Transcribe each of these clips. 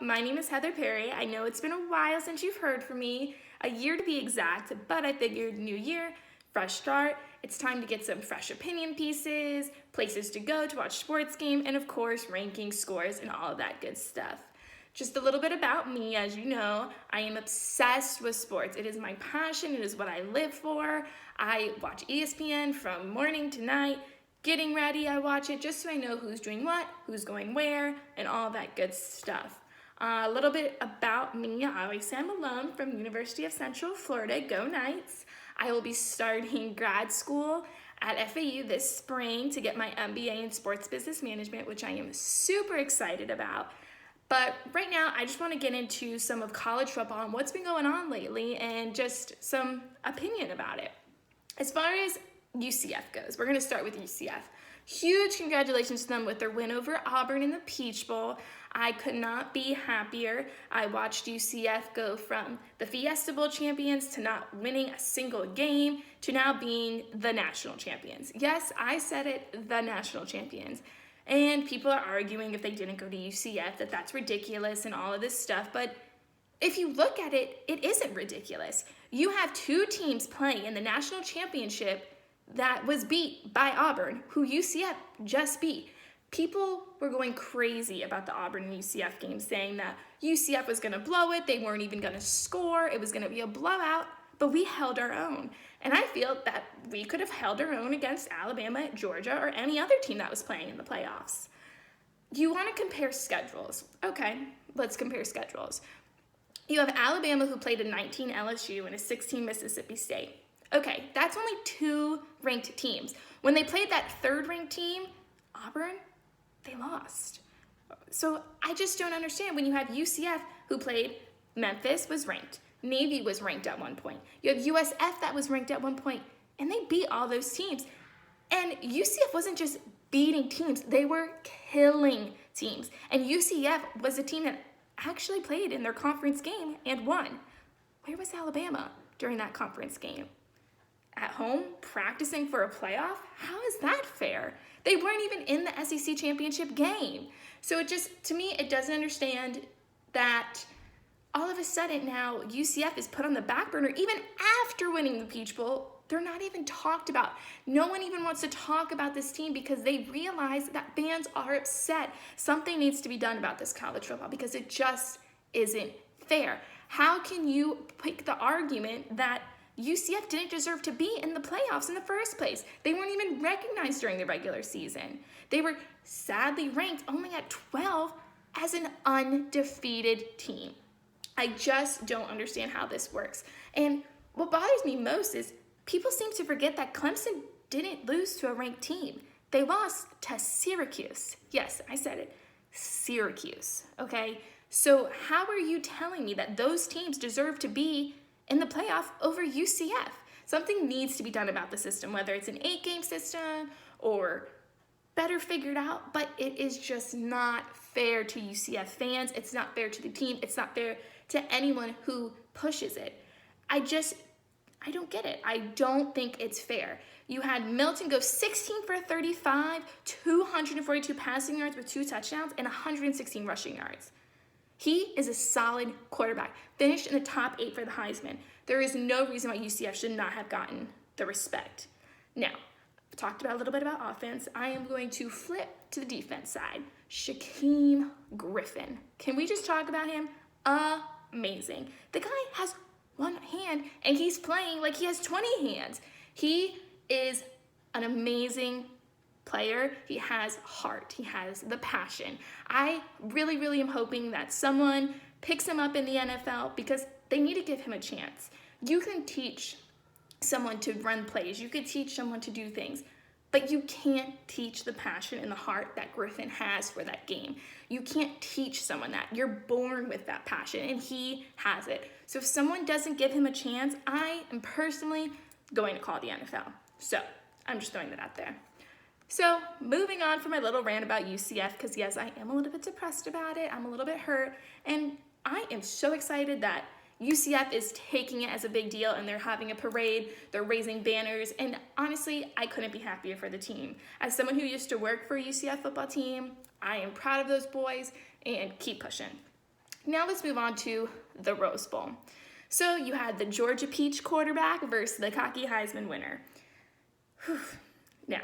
My name is Heather Perry. I know it's been a while since you've heard from me, a year to be exact, but I figured new year, fresh start. It's time to get some fresh opinion pieces, places to go to watch sports game, and of course, ranking scores and all of that good stuff. Just a little bit about me, as you know, I am obsessed with sports. It is my passion, it is what I live for. I watch ESPN from morning to night. Getting ready, I watch it just so I know who's doing what, who's going where, and all that good stuff. A little bit about me. Obviously, I'm alum from University of Central Florida. Go Knights. I will be starting grad school at FAU this spring to get my MBA in Sports Business Management, which I am super excited about. But right now, I just want to get into some of college football and what's been going on lately and just some opinion about it. As far as UCF goes, we're going to start with UCF. Huge congratulations to them with their win over Auburn in the Peach Bowl. I could not be happier. I watched UCF go from the Fiesta Bowl champions to not winning a single game to now being the national champions. Yes, I said it, the national champions. And people are arguing if they didn't go to UCF that that's ridiculous and all of this stuff. But if you look at it, it isn't ridiculous. You have two teams playing in the national championship that was beat by Auburn, who UCF just beat. People were going crazy about the Auburn and UCF game, saying that UCF was going to blow it, they weren't even going to score, it was going to be a blowout, but we held our own. And I feel that we could have held our own against Alabama, Georgia, or any other team that was playing in the playoffs. You want to compare schedules. Okay, let's compare schedules. You have Alabama, who played a 19 LSU and a 16 Mississippi State. Okay, that's only two ranked teams. When they played that third-ranked team, Auburn, they lost. So I just don't understand when you have UCF, who played, Memphis was ranked. Navy was ranked at one point. You have USF that was ranked at one point, and they beat all those teams. And UCF wasn't just beating teams, they were killing teams. And UCF was a team that actually played in their conference game and won. Where was Alabama during that conference game? At home, practicing for a playoff? How is that fair? They weren't even in the SEC championship game. So it just, to me, it doesn't understand that all of a sudden now UCF is put on the back burner even after winning the Peach Bowl. They're not even talked about. No one even wants to talk about this team because they realize that fans are upset. Something needs to be done about this college football because it just isn't fair. How can you pick the argument that UCF didn't deserve to be in the playoffs in the first place? They weren't even recognized during the regular season. They were sadly ranked only at 12 as an undefeated team. I just don't understand how this works. And what bothers me most is people seem to forget that Clemson didn't lose to a ranked team. They lost to Syracuse. Yes, I said it. Syracuse, okay? So how are you telling me that those teams deserve to be in the playoff over UCF? Something needs to be done about the system, whether it's an 8-game system or better figured out, but it is just not fair to UCF fans. It's not fair to the team. It's not fair to anyone who pushes it. I don't get it. I don't think it's fair. You had Milton go 16 for 35, 242 passing yards with 2 touchdowns, and 116 rushing yards. He is a solid quarterback, finished in the top 8 for the Heisman. There is no reason why UCF should not have gotten the respect. Now, I've talked about a little bit about offense. I am going to flip to the defense side. Shaquem Griffin. Can we just talk about him? Amazing. The guy has one hand, and he's playing like he has 20 hands. He is an amazing player. He has heart. He has the passion. I really, really am hoping that someone picks him up in the NFL because they need to give him a chance. You can teach someone to run plays. You could teach someone to do things, but you can't teach the passion and the heart that Griffin has for that game. You can't teach someone that. You're born with that passion, and he has it. So if someone doesn't give him a chance, I am personally going to call the NFL. So I'm just throwing that out there. So moving on from my little rant about UCF, because yes, I am a little bit depressed about it. I'm a little bit hurt, and I am so excited that UCF is taking it as a big deal, and they're having a parade, they're raising banners, and honestly, I couldn't be happier for the team. As someone who used to work for a UCF football team, I am proud of those boys, and keep pushing. Now let's move on to the Rose Bowl. So you had the Georgia Peach quarterback versus the cocky Heisman winner. Whew. Now,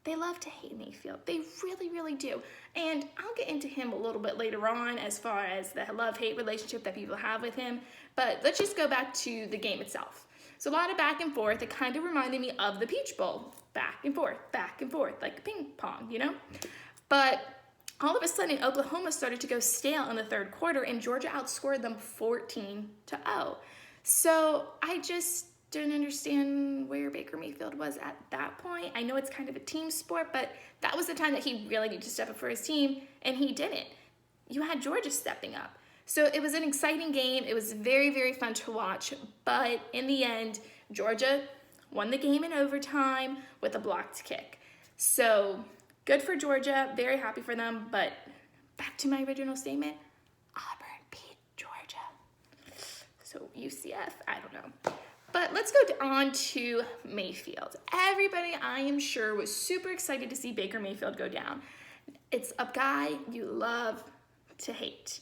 they love to hate Mayfield. They really, really do. And I'll get into him a little bit later on as far as the love-hate relationship that people have with him. But let's just go back to the game itself. So a lot of back and forth. It kind of reminded me of the Peach Bowl. Back and forth, like ping pong, you know? But all of a sudden, Oklahoma started to go stale in the third quarter, and Georgia outscored them 14-0. So I just didn't understand where Baker Mayfield was at that point. I know it's kind of a team sport, but that was the time that he really needed to step up for his team, and he didn't. You had Georgia stepping up. So it was an exciting game. It was very, very fun to watch, but in the end, Georgia won the game in overtime with a blocked kick. So good for Georgia, very happy for them, but back to my original statement, Auburn beat Georgia. So UCF, I don't know. But let's go on to Mayfield. Everybody, I am sure, was super excited to see Baker Mayfield go down. It's a guy you love to hate.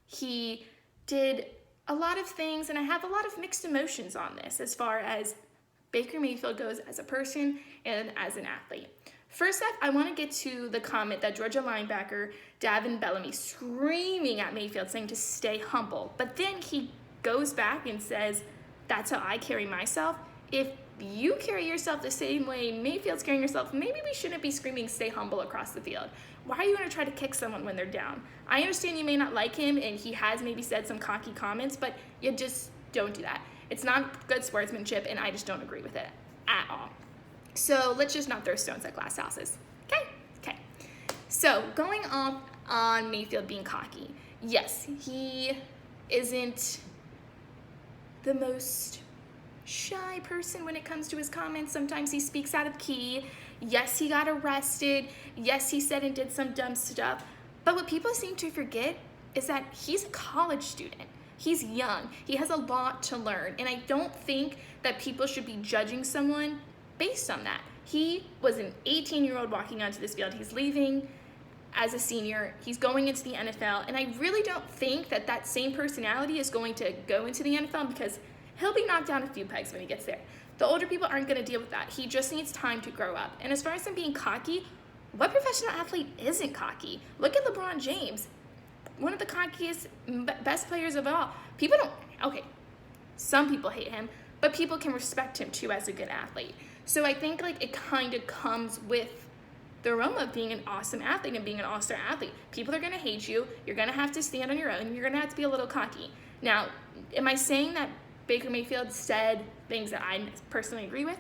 He did a lot of things, and I have a lot of mixed emotions on this as far as Baker Mayfield goes as a person and as an athlete. First off, I want to get to the comment that Georgia linebacker Davin Bellamy screaming at Mayfield saying to stay humble. But then he goes back and says, that's how I carry myself. If you carry yourself the same way Mayfield's carrying yourself, maybe we shouldn't be screaming stay humble across the field. Why are you going to try to kick someone when they're down? I understand you may not like him and he has maybe said some cocky comments, but you just don't do that. It's not good sportsmanship, and I just don't agree with it at all. So let's just not throw stones at glass houses. Okay. So going off on Mayfield being cocky. Yes, he isn't the most shy person when it comes to his comments. Sometimes he speaks out of key. Yes, he got arrested. Yes, he said and did some dumb stuff. But what people seem to forget is that he's a college student. He's young. He has a lot to learn. And I don't think that people should be judging someone based on that. He was an 18-year-old walking onto this field. He's leaving as a senior. He's going into the NFL. And I really don't think that that same personality is going to go into the NFL because he'll be knocked down a few pegs when he gets there. The older people aren't going to deal with that. He just needs time to grow up. And as far as him being cocky, what professional athlete isn't cocky? Look at LeBron James. One of the cockiest, best players of all. People don't, okay, some people hate him, but people can respect him too as a good athlete. So I think like it kind of comes with the aroma of being an awesome athlete and being an all-star athlete. People are going to hate you. You're going to have to stand on your own. You're going to have to be a little cocky. Now, am I saying that Baker Mayfield said things that I personally agree with?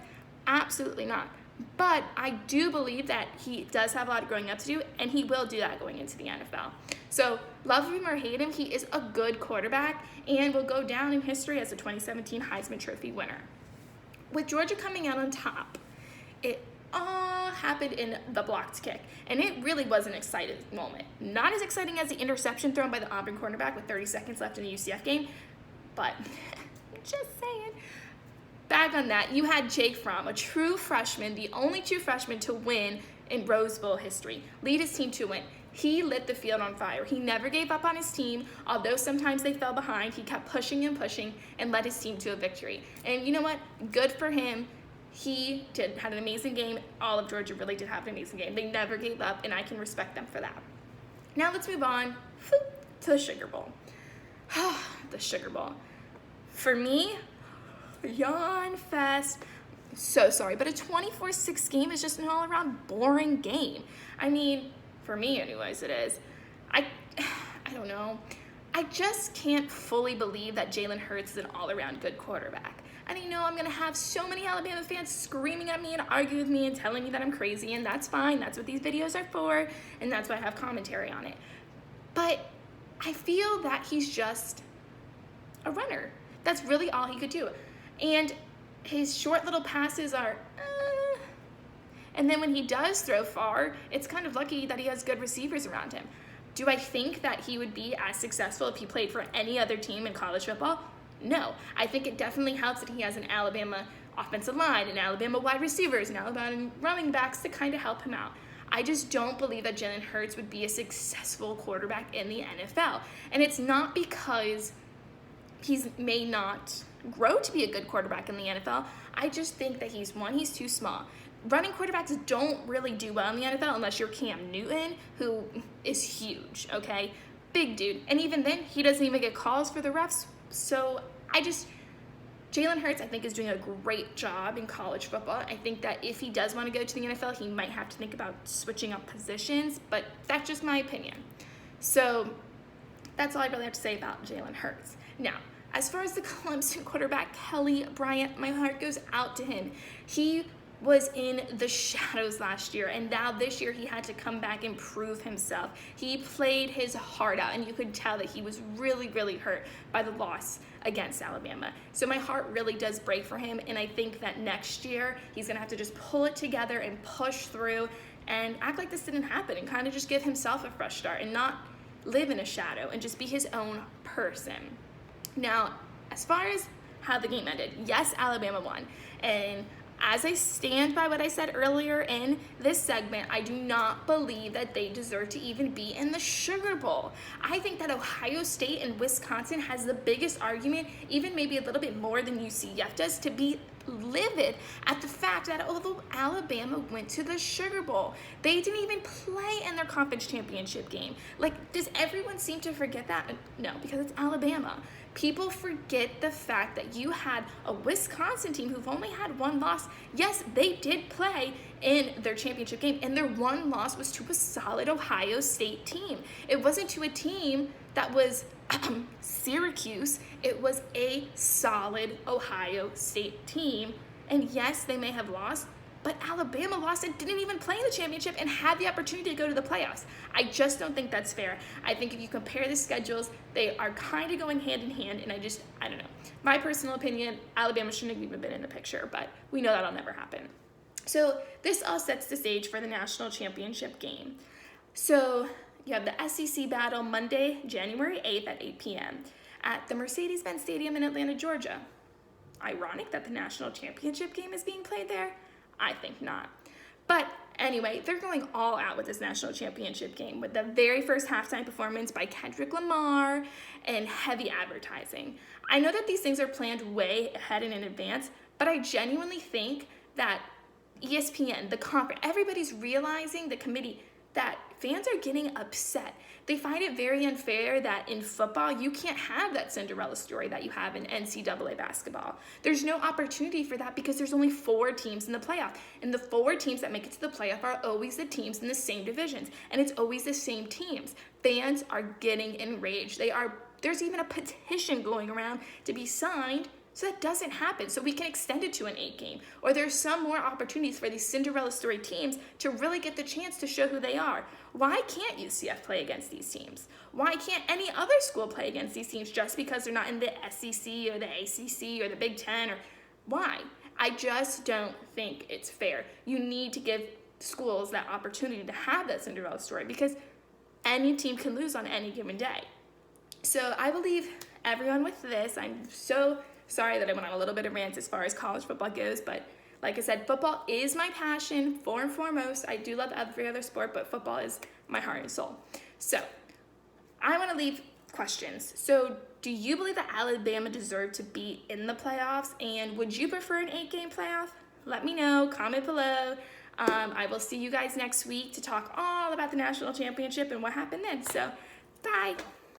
Absolutely not. But I do believe that he does have a lot of growing up to do, and he will do that going into the NFL. So love him or hate him, he is a good quarterback and will go down in history as a 2017 Heisman Trophy winner. With Georgia coming out on top, it all happened in the blocked kick, and it really was an exciting moment. Not as exciting as the interception thrown by the Auburn cornerback with 30 seconds left in the UCF game, but just saying. Back on that, you had Jake Fromm, a true freshman, the only true freshman to win in Rose Bowl history, lead his team to win. He lit the field on fire. He never gave up on his team. Although sometimes they fell behind, he kept pushing and led his team to a victory. And you know what? Good for him. He had an amazing game. All of Georgia really did have an amazing game. They never gave up, and I can respect them for that. Now let's move on to the Sugar Bowl. The Sugar Bowl. For me, yawn fest. So sorry, but a 24-6 game is just an all-around boring game. I mean, for me anyways, it is. I don't know. I just can't fully believe that Jalen Hurts is an all-around good quarterback. And I know I'm going to have so many Alabama fans screaming at me and arguing with me and telling me that I'm crazy, and that's fine. That's what these videos are for, and that's why I have commentary on it. But I feel that he's just a runner. That's really all he could do. And his short little passes are, and then when he does throw far, it's kind of lucky that he has good receivers around him. Do I think that he would be as successful if he played for any other team in college football? No. I think it definitely helps that he has an Alabama offensive line and Alabama wide receivers and Alabama running backs to kind of help him out. I just don't believe that Jalen Hurts would be a successful quarterback in the NFL. And it's not because he may not grow to be a good quarterback in the NFL. I just think that he's too small. Running quarterbacks don't really do well in the NFL unless you're Cam Newton, who is huge, okay? Big dude. And even then, he doesn't even get calls for the refs. So Jalen Hurts, I think, is doing a great job in college football. I think that if he does want to go to the NFL, he might have to think about switching up positions, but that's just my opinion. So that's all I really have to say about Jalen Hurts. Now, as far as the Clemson quarterback, Kelly Bryant, my heart goes out to him. He was in the shadows last year, and now this year he had to come back and prove himself. He played his heart out, and you could tell that he was really, really hurt by the loss against Alabama. So my heart really does break for him, and I think that next year he's going to have to just pull it together and push through and act like this didn't happen and kind of just give himself a fresh start and not live in a shadow and just be his own person. Now, as far as how the game ended, yes, Alabama won, and as I stand by what I said earlier in this segment, I do not believe that they deserve to even be in the Sugar Bowl. I think that Ohio State and Wisconsin has the biggest argument, even maybe a little bit more than UCF does, to be livid at the fact that although Alabama went to the Sugar Bowl, they didn't even play in their conference championship game. Like, does everyone seem to forget that? No, because it's Alabama. People forget the fact that you had a Wisconsin team who've only had one loss. Yes, they did play in their championship game, and their one loss was to a solid Ohio State team. It wasn't to a team that was Syracuse. It was a solid Ohio State team. And yes, they may have lost, but Alabama lost and didn't even play in the championship and had the opportunity to go to the playoffs. I just don't think that's fair. I think if you compare the schedules, they are kind of going hand in hand, and I don't know. My personal opinion, Alabama shouldn't have even been in the picture, but we know that'll never happen. So this all sets the stage for the national championship game. So you have the SEC battle Monday, January 8th at 8 p.m. at the Mercedes-Benz Stadium in Atlanta, Georgia. Ironic that the national championship game is being played there? I think not. But anyway, they're going all out with this national championship game with the very first halftime performance by Kendrick Lamar and heavy advertising. I know that these things are planned way ahead and in advance, but I genuinely think that ESPN, the conference, everybody's realizing, the committee, that fans are getting upset. They find it very unfair that in football, you can't have that Cinderella story that you have in NCAA basketball. There's no opportunity for that because there's only 4 teams in the playoff. And the 4 teams that make it to the playoff are always the teams in the same divisions. And it's always the same teams. Fans are getting enraged. There's even a petition going around to be signed so that doesn't happen, so we can extend it to an 8 game. Or there's some more opportunities for these Cinderella story teams to really get the chance to show who they are. Why can't UCF play against these teams? Why can't any other school play against these teams just because they're not in the SEC or the ACC or the Big Ten? Or why? I just don't think it's fair. You need to give schools that opportunity to have that Cinderella story because any team can lose on any given day. So I believe everyone with this. I'm so sorry that I went on a little bit of rant as far as college football goes, but like I said, football is my passion, and foremost. I do love every other sport, but football is my heart and soul. So I want to leave questions. So do you believe that Alabama deserved to be in the playoffs? And would you prefer an 8-game playoff? Let me know, comment below. I will see you guys next week to talk all about the national championship and what happened then. So bye.